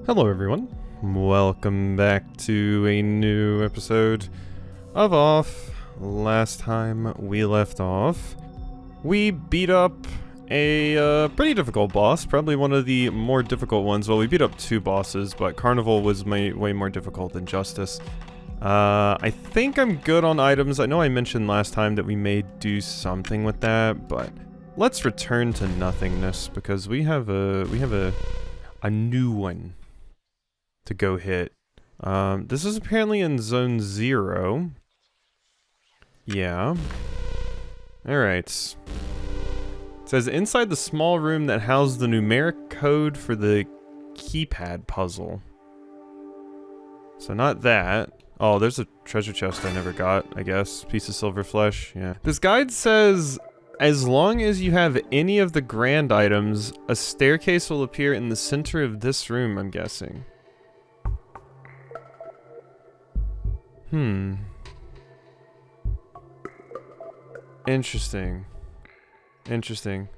Hello everyone, welcome back to a new episode of Off. Last time we left off, we beat up a pretty difficult boss, probably one of the more difficult ones. Well, we beat up two bosses, but Carnival was way more difficult than Justice. I think I'm good on items. I know I mentioned last time that we may do something with that, but let's return to nothingness because we have a new one to go hit. This is apparently in Zone 0. Yeah. Alright. It says, inside the small room that housed the numeric code for the keypad puzzle. So not that. Oh, there's a treasure chest I never got, I guess. Piece of silver flesh, yeah. This guide says, as long as you have any of the grand items, a staircase will appear in the center of this room, I'm guessing. Interesting. Interesting.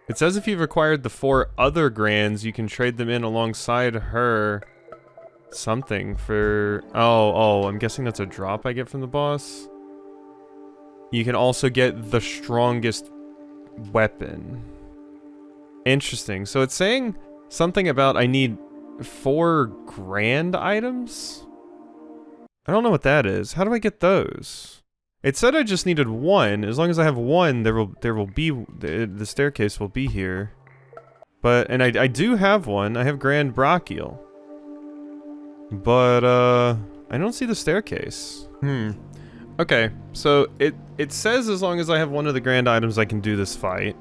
It says if you've acquired the 4 other grands, you can trade them in alongside her something for... Oh, I'm guessing that's a drop I get from the boss. You can also get the strongest weapon. Interesting. So it's saying something about I need 4 grand items? I don't know what that is. How do I get those? It said I just needed 1. As long as I have 1, there will be the staircase will be here. But I do have 1. I have Grand Brachial. But I don't see the staircase. Okay, so it says as long as I have 1 of the grand items I can do this fight.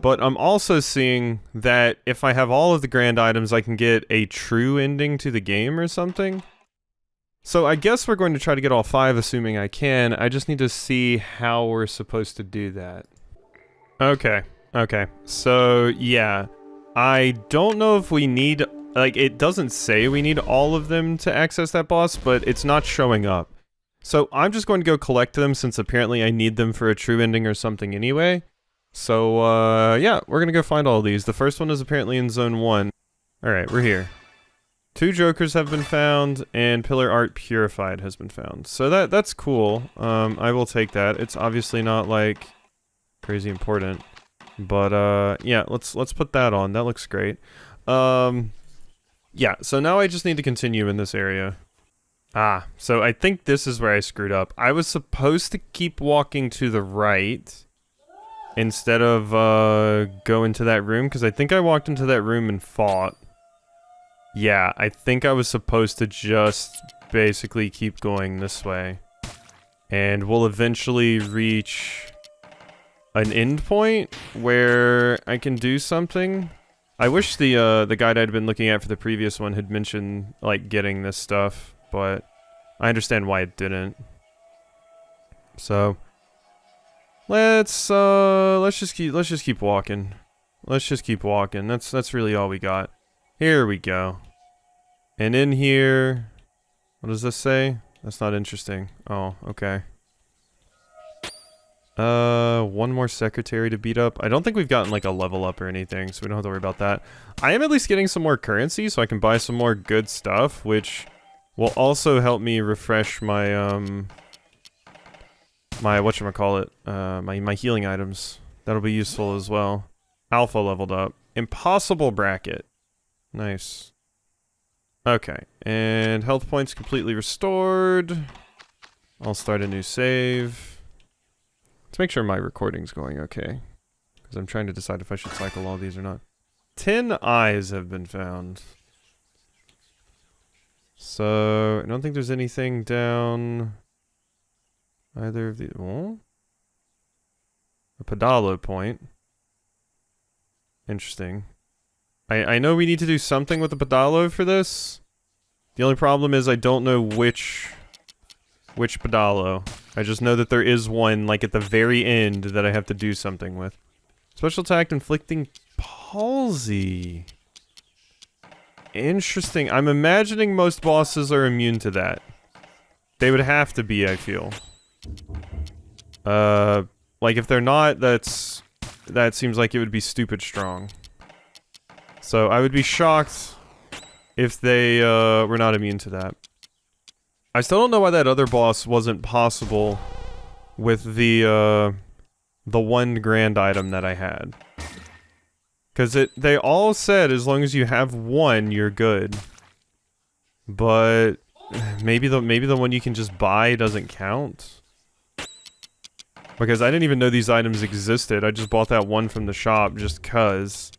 But I'm also seeing that if I have all of the grand items I can get a true ending to the game or something. So I guess we're going to try to get all 5, assuming I can. I just need to see how we're supposed to do that. Okay. So, yeah. I don't know if we need... Like, it doesn't say we need all of them to access that boss, but it's not showing up. So I'm just going to go collect them, since apparently I need them for a true ending or something anyway. So, yeah, we're gonna go find all these. The first one is apparently in Zone 1. Alright, we're here. 2 Jokers have been found, and Pillar Art Purified has been found. So that's cool. I will take that. It's obviously not, like, crazy important. But, yeah, let's put that on. That looks great. Yeah, so now I just need to continue in this area. Ah, so I think this is where I screwed up. I was supposed to keep walking to the right instead of, go into that room, because I think I walked into that room and fought. Yeah, I think I was supposed to just basically keep going this way. And we'll eventually reach an end point where I can do something. I wish the guide I'd been looking at for the previous one had mentioned, like, getting this stuff, but I understand why it didn't. So let's just keep walking. Let's just keep walking. That's really all we got. Here we go. And in here, what does this say? That's not interesting. Oh, okay. 1 more secretary to beat up. I don't think we've gotten like a level up or anything, so we don't have to worry about that. I am at least getting some more currency, so I can buy some more good stuff, which will also help me refresh my, my whatchamacallit, my healing items. That'll be useful as well. Alpha leveled up. Impossible bracket. Nice. Okay, and health points completely restored. I'll start a new save. Let's make sure my recording's going okay, because I'm trying to decide if I should cycle all these or not. 10 eyes have been found. So, I don't think there's anything down either of the... Oh? A Pedalo point. Interesting. I know we need to do something with the Pedalo for this. The only problem is I don't know which Pedalo. I just know that there is one, like, at the very end that I have to do something with. Special attack inflicting palsy. Interesting. I'm imagining most bosses are immune to that. They would have to be, I feel. Like, if they're not, that seems like it would be stupid strong. So I would be shocked if they were not immune to that. I still don't know why that other boss wasn't possible with the one grand item that I had. Cause they all said as long as you have one, you're good. But maybe the one you can just buy doesn't count. Because I didn't even know these items existed. I just bought that one from the shop just cuz.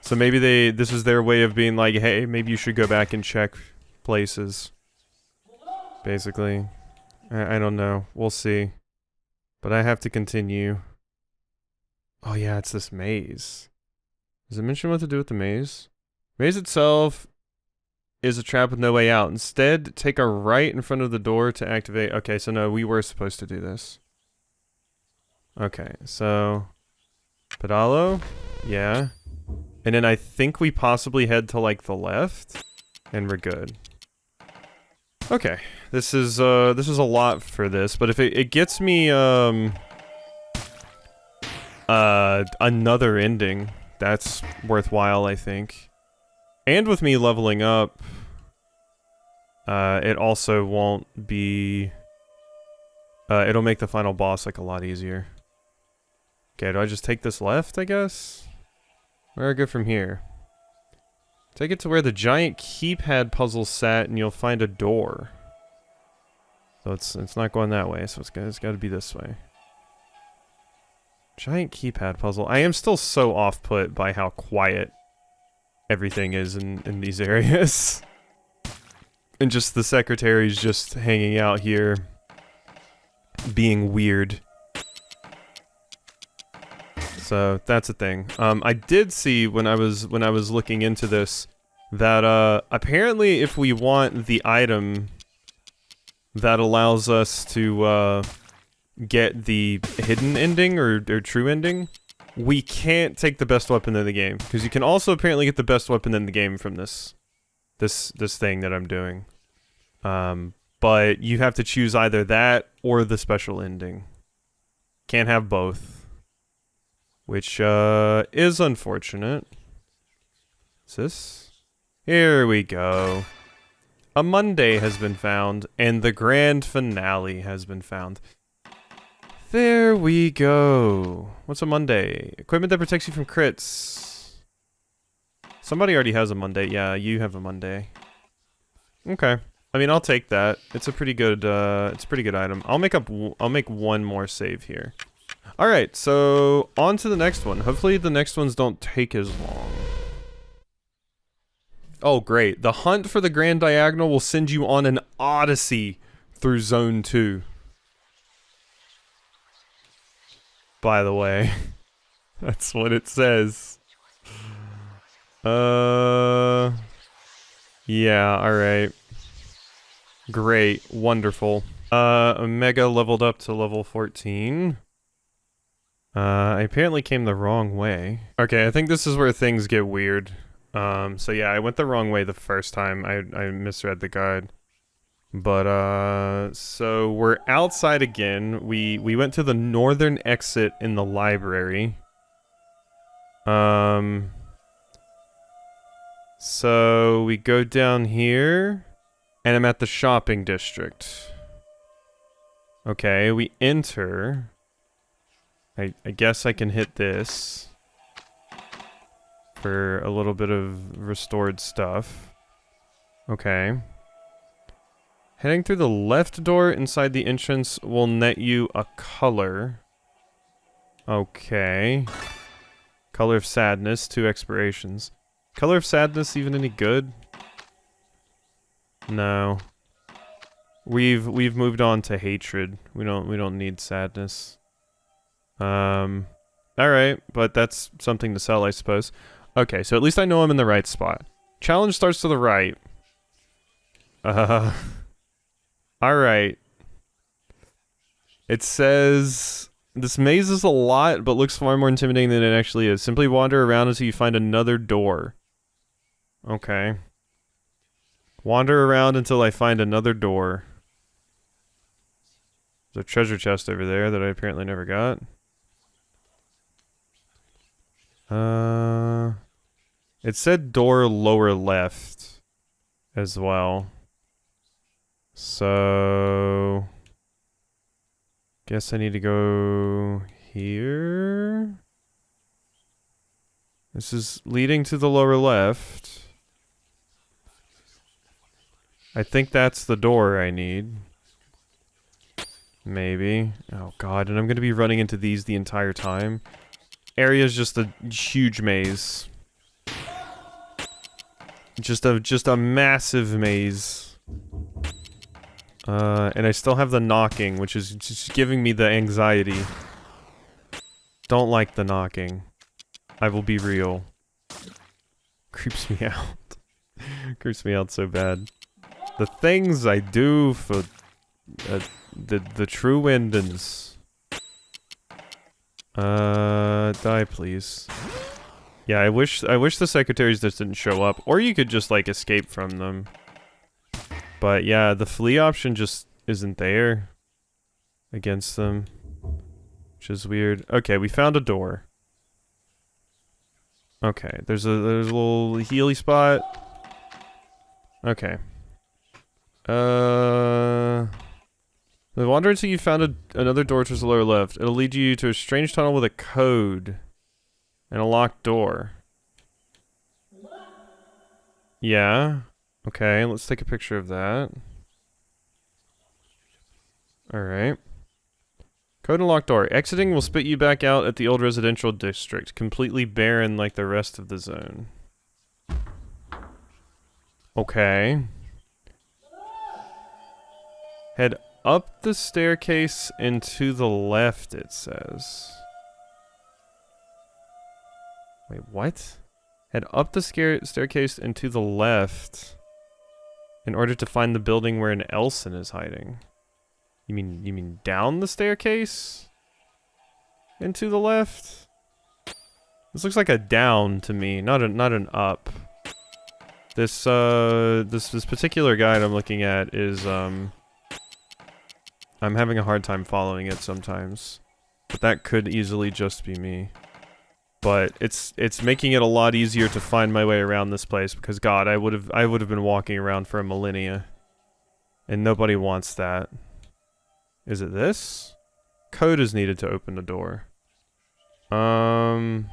So maybe this is their way of being like, hey, maybe you should go back and check places. Basically. I don't know. We'll see. But I have to continue. Oh yeah, it's this maze. Does it mention what to do with the maze? Maze itself is a trap with no way out. Instead, take a right in front of the door to activate. Okay, so no, we were supposed to do this. Okay, so Pedalo, yeah. And then I think we possibly head to like the left, and we're good. Okay, this is a lot for this, but if it gets me another ending, that's worthwhile, I think. And with me leveling up, it also won't be it'll make the final boss like a lot easier. Okay, do I just take this left, I guess? Where do I go from here? Take it to where the giant keypad puzzle sat and you'll find a door. So it's not going that way, so it's got to be this way. Giant keypad puzzle. I am still so off-put by how quiet everything is in these areas. And just the secretary's just hanging out here being weird. So that's a thing. I did see when I was looking into this that apparently if we want the item that allows us to get the hidden ending or true ending, we can't take the best weapon in the game, because you can also apparently get the best weapon in the game from this thing that I'm doing. But you have to choose either that or the special ending. Can't have both. Which, is unfortunate. Is this? Here we go. A Monday has been found, and the grand finale has been found. There we go. What's a Monday? Equipment that protects you from crits. Somebody already has a Monday. Yeah, you have a Monday. Okay. I mean, I'll take that. It's a pretty good item. I'll make one more save here. Alright, so on to the next one. Hopefully the next ones don't take as long. Oh, great. The hunt for the Grand Diagonal will send you on an odyssey through Zone 2. By the way. That's what it says. Yeah, alright. Great. Wonderful. Omega leveled up to level 14. I apparently came the wrong way. Okay, I think this is where things get weird. So yeah, I went the wrong way the first time. I misread the guide. But, so we're outside again. We went to the northern exit in the library. So we go down here, and I'm at the shopping district. Okay, we enter. I guess I can hit this for a little bit of restored stuff. Okay. Heading through the left door inside the entrance will net you a color. Okay. Color of Sadness, 2 expirations. Color of Sadness even any good? No. We've moved on to Hatred. We don't need Sadness. Alright, but that's something to sell, I suppose. Okay, so at least I know I'm in the right spot. Challenge starts to the right. Alright. It says, this maze is a lot, but looks far more intimidating than it actually is. Simply wander around until you find another door. Okay. Wander around until I find another door. There's a treasure chest over there that I apparently never got. It said door lower left. as well. So guess I need to go here. This is leading to the lower left. I think that's the door I need. Maybe. Oh god, and I'm gonna be running into these the entire time. Area's just a huge maze. Just a massive maze. And I still have the knocking, which is just giving me the anxiety. Don't like the knocking. I will be real. Creeps me out. Creeps me out so bad. The things I do for the true Windens. Die please. Yeah, I wish the secretaries just didn't show up, or you could just like escape from them. But yeah, the flee option just isn't there against them, which is weird. Okay, we found a door. Okay, there's a little healy spot. Okay. The wander until you found another door towards the lower left. It'll lead you to a strange tunnel with a code and a locked door. Yeah. Okay, let's take a picture of that. Alright. Code and locked door. Exiting will spit you back out at the old residential district, completely barren like the rest of the zone. Okay. Head up the staircase and to the left, it says. Wait, what? Head up the staircase and to the left in order to find the building where an Elson is hiding. You mean down the staircase? And to the left? This looks like a down to me, not an up. This this particular guide I'm looking at is I'm having a hard time following it sometimes. But that could easily just be me. But it's making it a lot easier to find my way around this place because god, I would have been walking around for a millennia. And nobody wants that. Is it this? Code is needed to open the door. The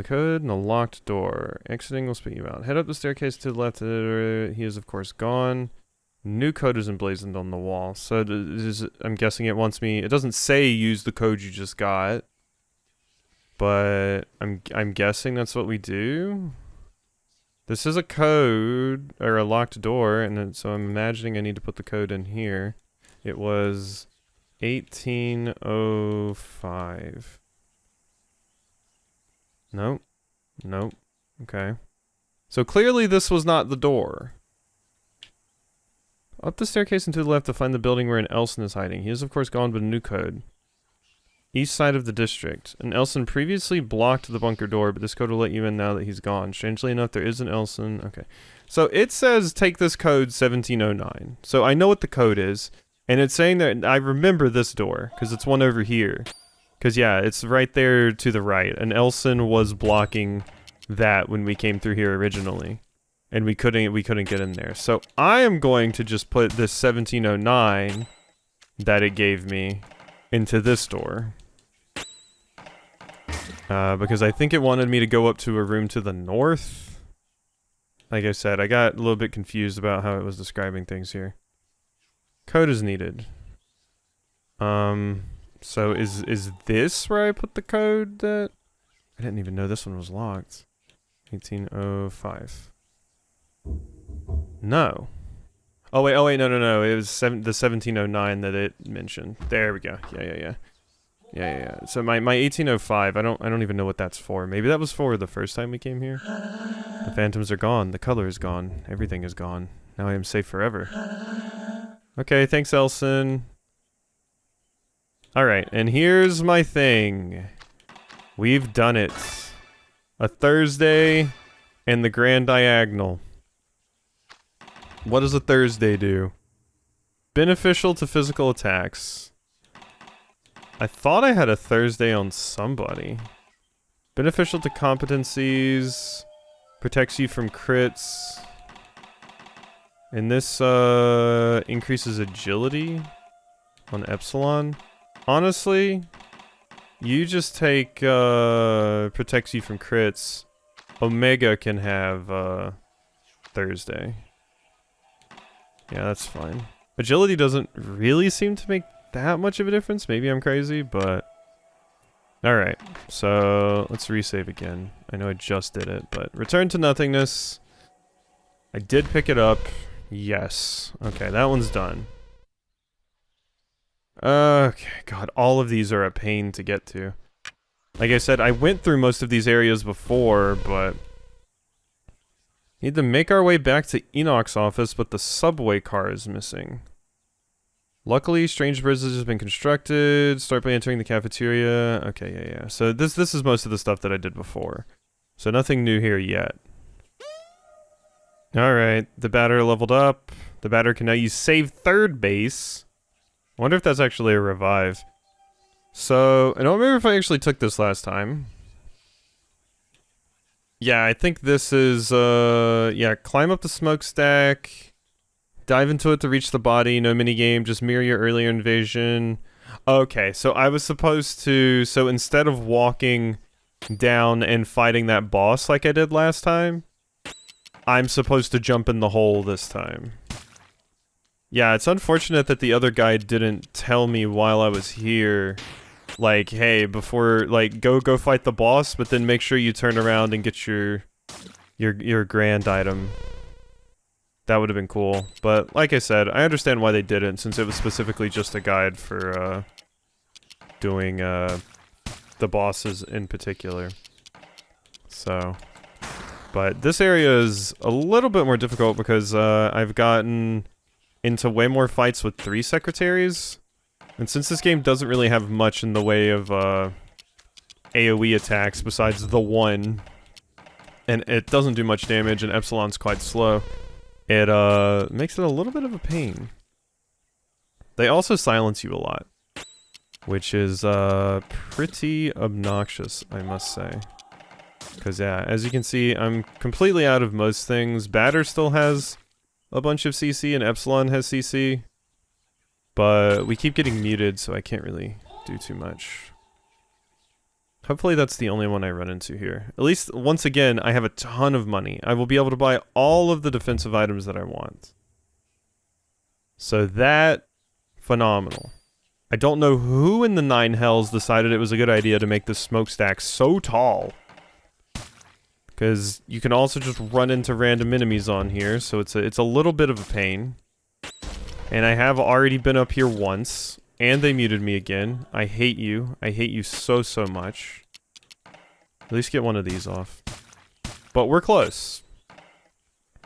code and the locked door. Exiting will spit you out. Head up the staircase to the left. He is, of course, gone. New code is emblazoned on the wall. So I'm guessing it wants me... It doesn't say use the code you just got. But I'm guessing that's what we do. This is a code, or a locked door, and then, so I'm imagining I need to put the code in here. It was 1805. Nope. Nope. Okay. So clearly this was not the door. Up the staircase and to the left to find the building where an Elson is hiding. He is of course gone, but a new code. East side of the district. An Elson previously blocked the bunker door, but this code will let you in now that he's gone. Strangely enough, there is an Elson. Okay. So it says take this code 1709. So I know what the code is. And it's saying that I remember this door, because it's one over here. Because yeah, it's right there to the right. An Elson was blocking that when we came through here originally. And we couldn't get in there. So I am going to just put this 1709 that it gave me into this door. Because I think it wanted me to go up to a room to the north. Like I said, I got a little bit confused about how it was describing things here. Code is needed. So is this where I put the code that... I didn't even know this one was locked. 1805. No. Oh wait, no. It was the 1709 that it mentioned. There we go. Yeah. So my 1805, I don't even know what that's for. Maybe that was for the first time we came here. The phantoms are gone. The color is gone. Everything is gone. Now I am safe forever. Okay, thanks, Elson. Alright, and here's my thing. We've done it. A Thursday and the Grand Diagonal. What does a Thursday do? Beneficial to physical attacks. I thought I had a Thursday on somebody. Beneficial to competencies. Protects you from crits. And this increases agility on Epsilon. Honestly, you just take protects you from crits. Omega can have Thursday. Yeah, that's fine. Agility doesn't really seem to make that much of a difference. Maybe I'm crazy, but... Alright, so let's resave again. I know I just did it, but return to nothingness. I did pick it up. Yes. Okay, that one's done. Okay, God, all of these are a pain to get to. Like I said, I went through most of these areas before, but... Need to make our way back to Enoch's office, but the subway car is missing. Luckily, Strange Bridges has been constructed. Start by entering the cafeteria. Okay, yeah. So this is most of the stuff that I did before. So nothing new here yet. Alright, the batter leveled up. The batter can now use save third base. I wonder if that's actually a revive. So, I don't remember if I actually took this last time. Yeah, I think this is, yeah, climb up the smokestack, dive into it to reach the body, no minigame, just mirror your earlier invasion. Okay, so I was supposed to, so instead of walking down and fighting that boss like I did last time, I'm supposed to jump in the hole this time. Yeah, it's unfortunate that the other guy didn't tell me while I was here, like, hey, before, like, go fight the boss, but then make sure you turn around and get your grand item. That would have been cool. But, like I said, I understand why they didn't, since it was specifically just a guide for, doing, the bosses in particular. So... But this area is a little bit more difficult because, I've gotten into way more fights with 3 secretaries. And since this game doesn't really have much in the way of, AoE attacks besides the one, and it doesn't do much damage and Epsilon's quite slow, it, makes it a little bit of a pain. They also silence you a lot, which is, pretty obnoxious, I must say. Because, yeah, as you can see, I'm completely out of most things. Batter still has a bunch of CC, and Epsilon has CC. But we keep getting muted, so I can't really do too much. Hopefully that's the only one I run into here. At least, once again, I have a ton of money. I will be able to buy all of the defensive items that I want. So that... phenomenal. I don't know who in the Nine Hells decided it was a good idea to make this smokestack so tall. Because you can also just run into random enemies on here, so it's a little bit of a pain. And I have already been up here once, and they muted me again. I hate you. I hate you so, so much. At least get one of these off. But we're close.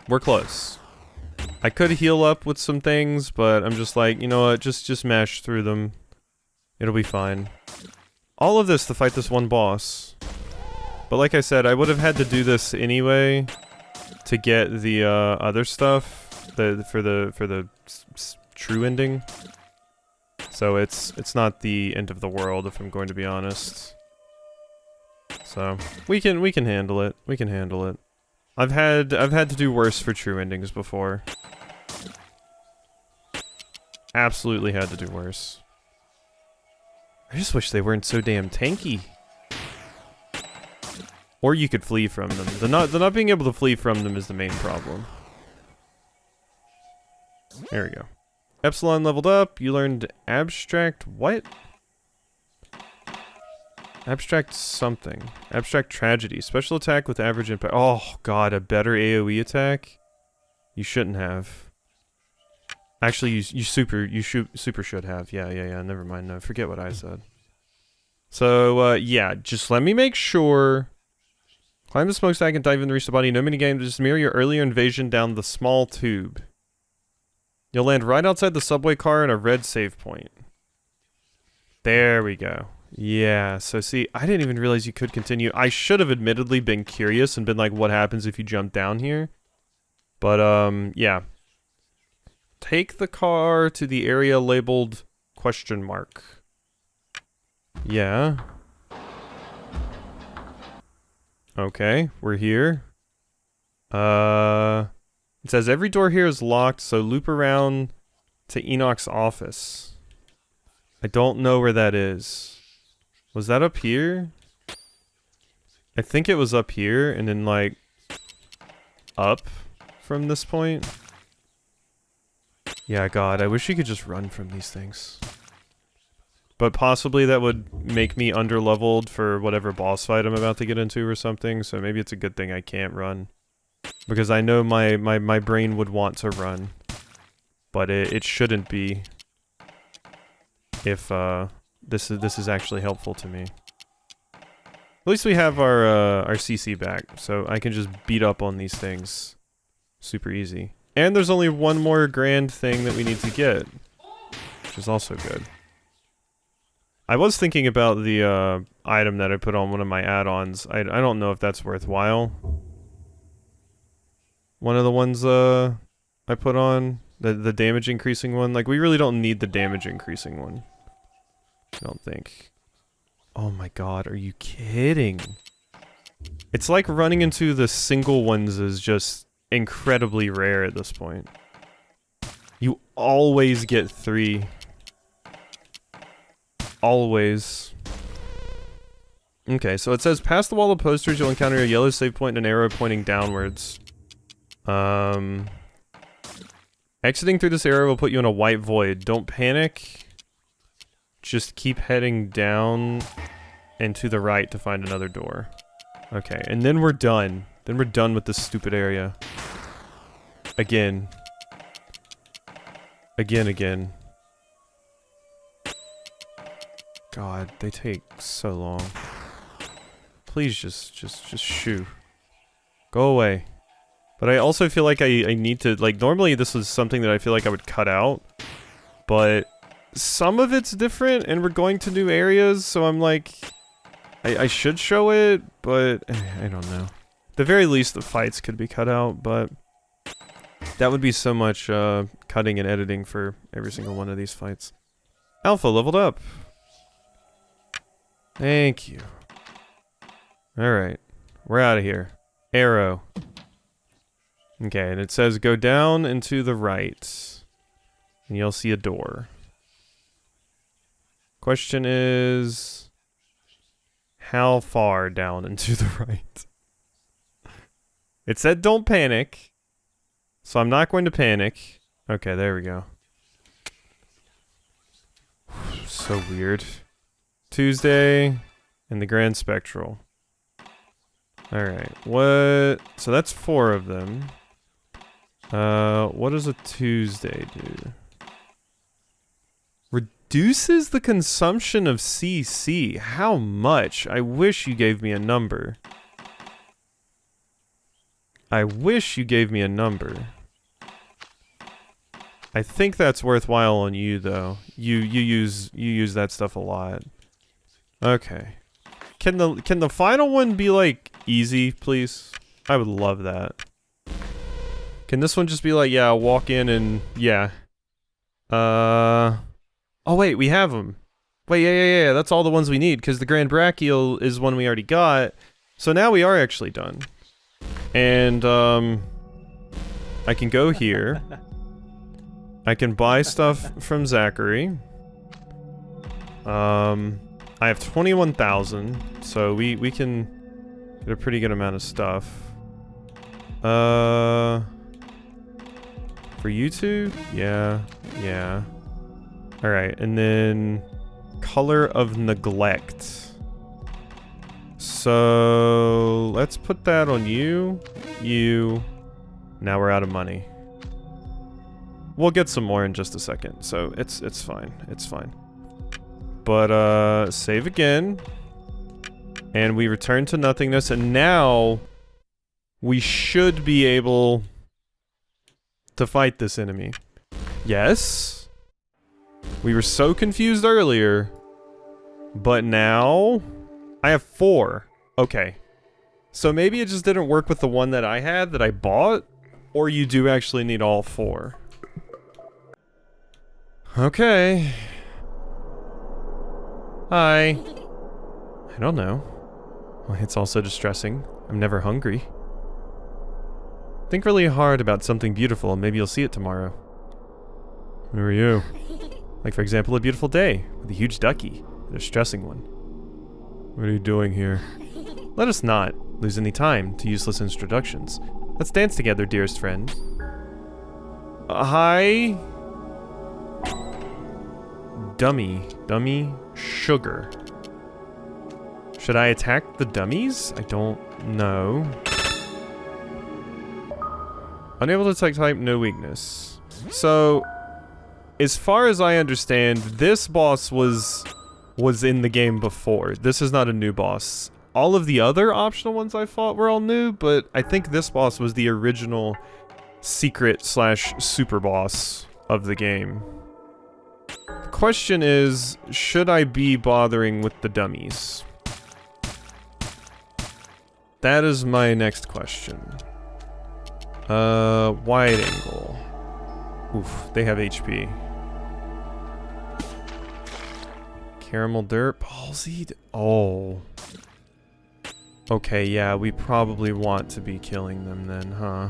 We're close. I could heal up with some things, but I'm just like, you know what, just mash through them. It'll be fine. All of this to fight this one boss. But like I said, I would have had to do this anyway to get the other stuff for the true ending. So it's not the end of the world if I'm going to be honest. So we can handle it. We can handle it. I've had to do worse for true endings before. Absolutely had to do worse. I just wish they weren't so damn tanky. Or you could flee from them. The not being able to flee from them is the main problem. There we go. Epsilon leveled up. You learned abstract what? Abstract something. Abstract tragedy. Special attack with average impact. Oh god, a better AoE attack? You shouldn't have. Actually, you super should have. Yeah. Never mind. No, forget what I said. So yeah, just let me make sure. Climb the smokestack and dive in to reach the body. No minigame, just mirror your earlier invasion down the small tube. You'll land right outside the subway car in a red save point. There we go. Yeah, so see, I didn't even realize you could continue. I should have admittedly been curious and been like, what happens if you jump down here? But, yeah. Take the car to the area labeled question mark. Yeah. Okay, we're here. It says every door here is locked, so loop around to Enoch's office. I don't know where that is. Was that up here? I think it was up here, and then, like, up from this point. Yeah, God, I wish you could just run from these things. But possibly that would make me underleveled for whatever boss fight I'm about to get into or something, so maybe it's a good thing I can't run. Because I know my brain would want to run. But it shouldn't be. If, this is actually helpful to me. At least we have our CC back, so I can just beat up on these things. Super easy. And there's only one more grand thing that we need to get. Which is also good. I was thinking about the, item that I put on one of my add-ons. I don't know if that's worthwhile. One of the ones, I put on. The damage increasing one. Like, we really don't need the damage increasing one. I don't think. Oh my God, are you kidding? It's like running into the single ones is just incredibly rare at this point. You always get 3. Always. Okay, so it says, past the wall of posters, you'll encounter a yellow save point and an arrow pointing downwards. Exiting through this arrow will put you in a white void. Don't panic. Just keep heading down and to the right to find another door. Okay, and then we're done. Then we're done with this stupid area. Again. Again. God, they take so long. Please just shoo. Go away. But I also feel like I need to, like, normally this was something that I feel like I would cut out. But some of it's different, and we're going to new areas, so I'm like, I should show it, but I don't know. At the very least, the fights could be cut out, but that would be so much cutting and editing for every single one of these fights. Alpha leveled up. Thank you. Alright, we're out of here. Arrow. Okay, and it says go down and to the right, and you'll see a door. Question is, how far down and to the right? It said don't panic, so I'm not going to panic. Okay, there we go. So weird. Tuesday and the Grand Spectral. Alright, what? So that's 4 of them. What does a Tuesday do? Reduces the consumption of CC. How much? I wish you gave me a number. I wish you gave me a number. I think that's worthwhile on you though. You use that stuff a lot. Okay. Can the final one be like easy, please? I would love that. Can this one just be like, yeah, walk in and yeah. Oh wait, we have them. Wait, yeah, that's all the ones we need, because the Grand Brachial is one we already got. So now we are actually done. And, I can go here. I can buy stuff from Zachary. I have 21,000, so we can get a pretty good amount of stuff. For you two? Yeah. Alright, and then Color of Neglect. So let's put that on you. Now we're out of money. We'll get some more in just a second, so it's fine. It's fine. But save again. And we return to nothingness, and now we should be able to fight this enemy. Yes. We were so confused earlier, but now I have 4. Okay. So maybe it just didn't work with the one that I had that I bought, or you do actually need all 4. Okay. Hi. I don't know. Well, it's also distressing. I'm never hungry. Think really hard about something beautiful and maybe you'll see it tomorrow. Who are you? Like for example, a beautiful day with a huge ducky and a stressing one. What are you doing here? Let us not lose any time to useless introductions. Let's dance together, dearest friend. Hi? Dummy, sugar. Should I attack the dummies? I don't know. Unable to type, no weakness. So, as far as I understand, this boss was in the game before. This is not a new boss. All of the other optional ones I fought were all new, but I think this boss was the original secret/super boss of the game. The question is, should I be bothering with the dummies? That is my next question. Wide angle. Oof, they have HP. Caramel dirt, palsied. Oh. Okay, yeah, we probably want to be killing them then, huh?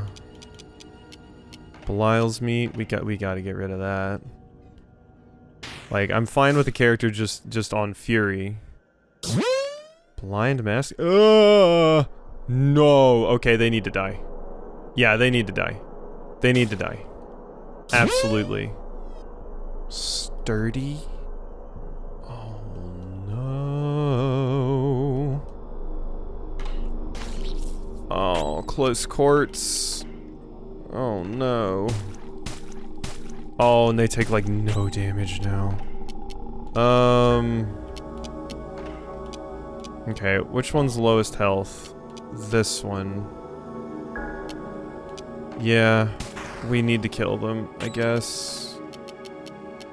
Belial's meat, we gotta get rid of that. Like, I'm fine with the character just on Fury. Blind mask? No! Okay, they need to die. Yeah, they need to die. They need to die. Absolutely. Sturdy? Oh, no. Oh, close quarters. Oh, no. Oh, and they take, like, no damage now. Okay, which one's lowest health? This one. Yeah, we need to kill them, I guess.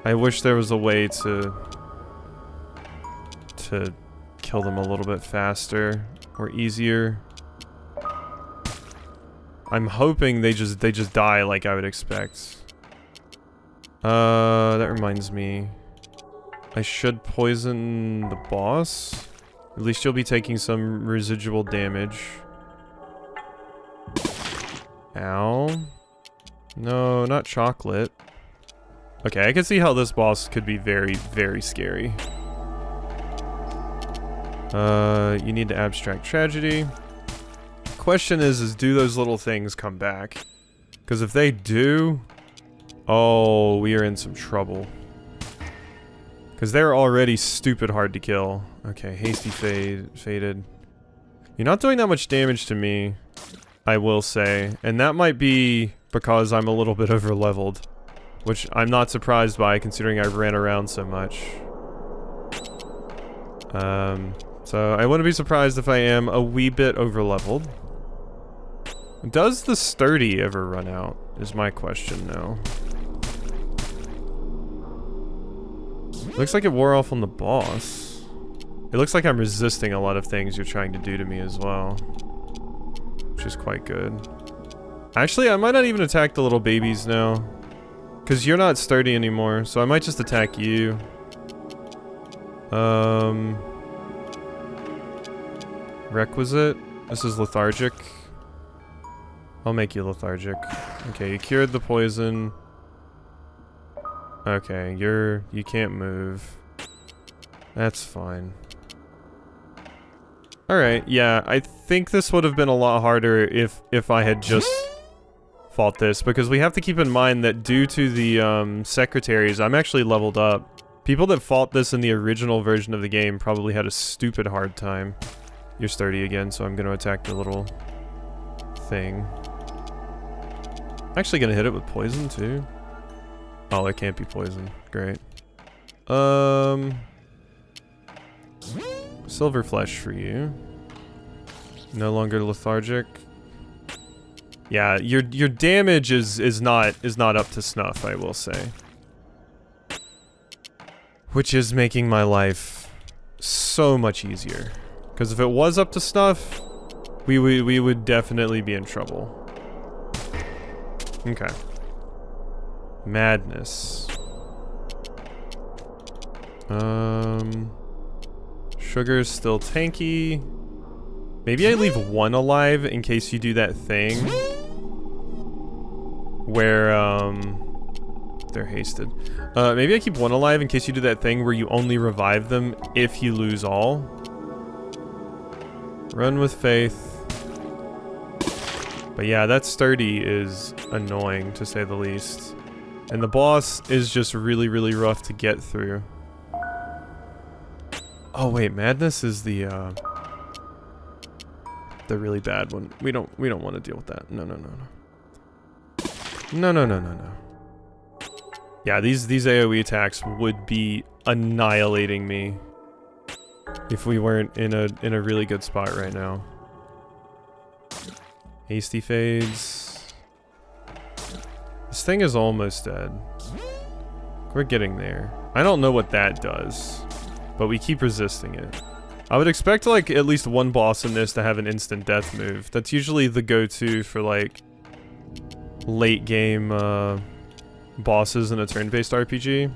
I wish there was a way to kill them a little bit faster or easier. I'm hoping they just die like I would expect. That reminds me. I should poison the boss. At least you'll be taking some residual damage. Ow. No, not chocolate. Okay, I can see how this boss could be very, very scary. You need to abstract tragedy. Question is do those little things come back? Because if they do, oh, we are in some trouble. Because they're already stupid hard to kill. Okay, hasty faded. You're not doing that much damage to me, I will say. And that might be because I'm a little bit over-leveled. Which I'm not surprised by, considering I ran around so much. So I wouldn't be surprised if I am a wee bit over-leveled. Does the sturdy ever run out, is my question now. Looks like it wore off on the boss. It looks like I'm resisting a lot of things you're trying to do to me as well. Which is quite good. Actually, I might not even attack the little babies now. Because you're not sturdy anymore, so I might just attack you. Requisite? This is lethargic. I'll make you lethargic. Okay, you cured the poison. Okay, you can't move. That's fine. Alright, yeah, I think this would have been a lot harder if I had just fought this, because we have to keep in mind that due to the secretaries, I'm actually leveled up. People that fought this in the original version of the game probably had a stupid hard time. You're sturdy again, so I'm gonna attack the little thing. I'm actually gonna hit it with poison too. Oh, it can't be poison. Great. Silver flesh for you. No longer lethargic. Yeah, your damage is not up to snuff, I will say. Which is making my life so much easier. Because if it was up to snuff, we would definitely be in trouble. Okay. Madness. Sugar's still tanky. Maybe I leave one alive in case you do that thing where, they're hasted. Maybe I keep one alive in case you do that thing where you only revive them if you lose all. Run with faith. But yeah, that sturdy is annoying, to say the least. And the boss is just really, really rough to get through. Oh wait, madness is the really bad one. We don't want to deal with that. No. Yeah, these AoE attacks would be annihilating me if we weren't in a really good spot right now. Hasty fades. This thing is almost dead. We're getting there. I don't know what that does, but we keep resisting it. I would expect like at least one boss in this to have an instant death move. That's usually the go-to for like late game bosses in a turn-based RPG.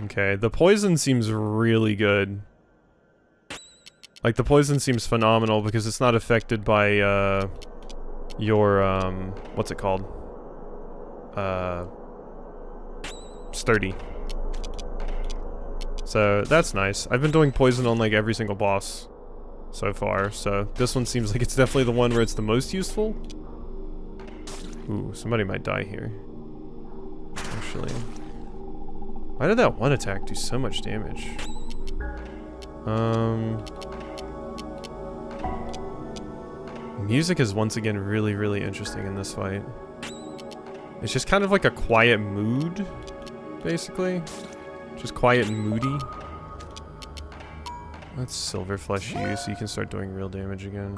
Okay, the poison seems really good. Like, the poison seems phenomenal because it's not affected by, your, what's it called? Sturdy. So, that's nice. I've been doing poison on, like, every single boss so far, so this one seems like it's definitely the one where it's the most useful. Ooh, somebody might die here. Actually. Why did that one attack do so much damage? Music is once again really, really interesting in this fight. It's just kind of like a quiet mood, basically. Just quiet and moody. That's silver flesh you, so you can start doing real damage again.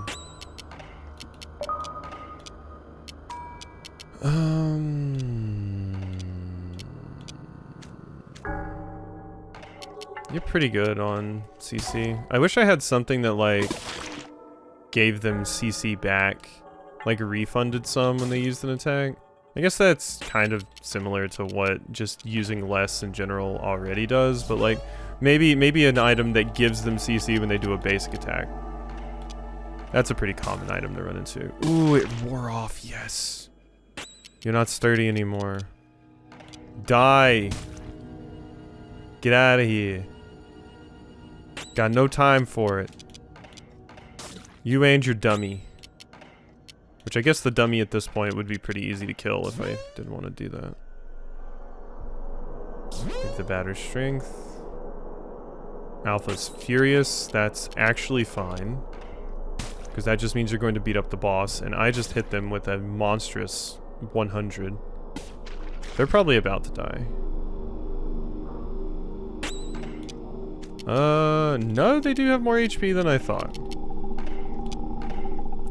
You're pretty good on CC. I wish I had something that, like, gave them CC back, like refunded some when they used an attack. I guess that's kind of similar to what just using less in general already does, but like maybe an item that gives them CC when they do a basic attack. That's a pretty common item to run into. Ooh, it wore off, yes. You're not sturdy anymore. Die. Get out of here. Got no time for it. You and your dummy. Which I guess the dummy at this point would be pretty easy to kill if I didn't want to do that. Give the batter strength. Alpha's furious. That's actually fine. Because that just means you're going to beat up the boss. And I just hit them with a monstrous 100. They're probably about to die. No, they do have more HP than I thought.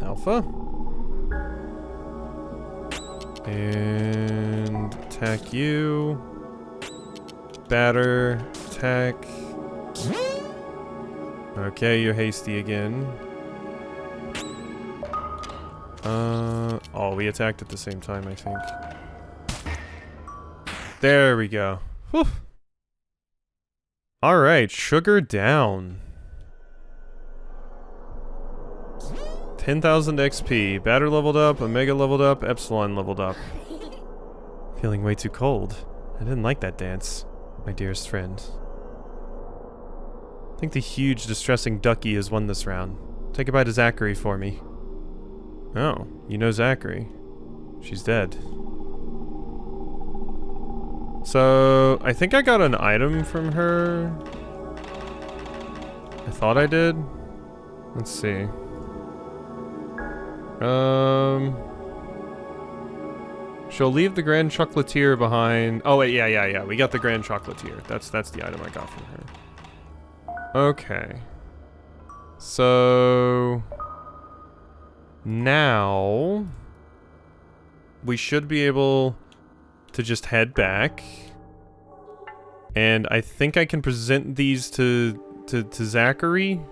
Alpha. And attack you. Batter. Attack. Okay, you're hasty again. Oh, we attacked at the same time, I think. There we go. Whew. Alright, sugar down. 10,000 XP. Batter leveled up, Omega leveled up, Epsilon leveled up. Feeling way too cold. I didn't like that dance, my dearest friend. I think the huge, distressing Ducky has won this round. Say goodbye to Zachary for me. Oh, you know Zachary. She's dead. So, I think I got an item from her. I thought I did. Let's see. She'll leave the Grand Chocolatier behind. Oh wait, yeah. We got the Grand Chocolatier. That's the item I got from her. Okay. So now we should be able to just head back. And I think I can present these to Zachary.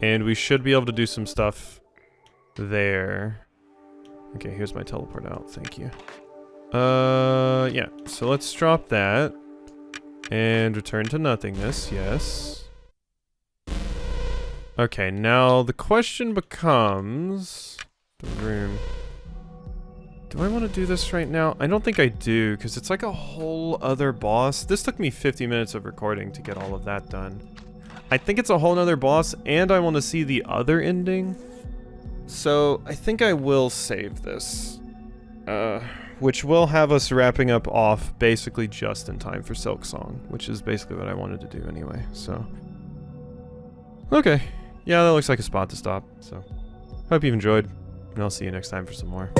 And we should be able to do some stuff there. Okay, here's my teleport out. Thank you. Yeah. So let's drop that. And return to nothingness, yes. Okay, now the question becomes... The room. Do I want to do this right now? I don't think I do, because it's like a whole other boss. This took me 50 minutes of recording to get all of that done. I think it's a whole nother boss, and I want to see the other ending. So, I think I will save this. Which will have us wrapping up off basically just in time for Silksong, which is basically what I wanted to do anyway, so. Okay. Yeah, that looks like a spot to stop, so. Hope you've enjoyed, and I'll see you next time for some more.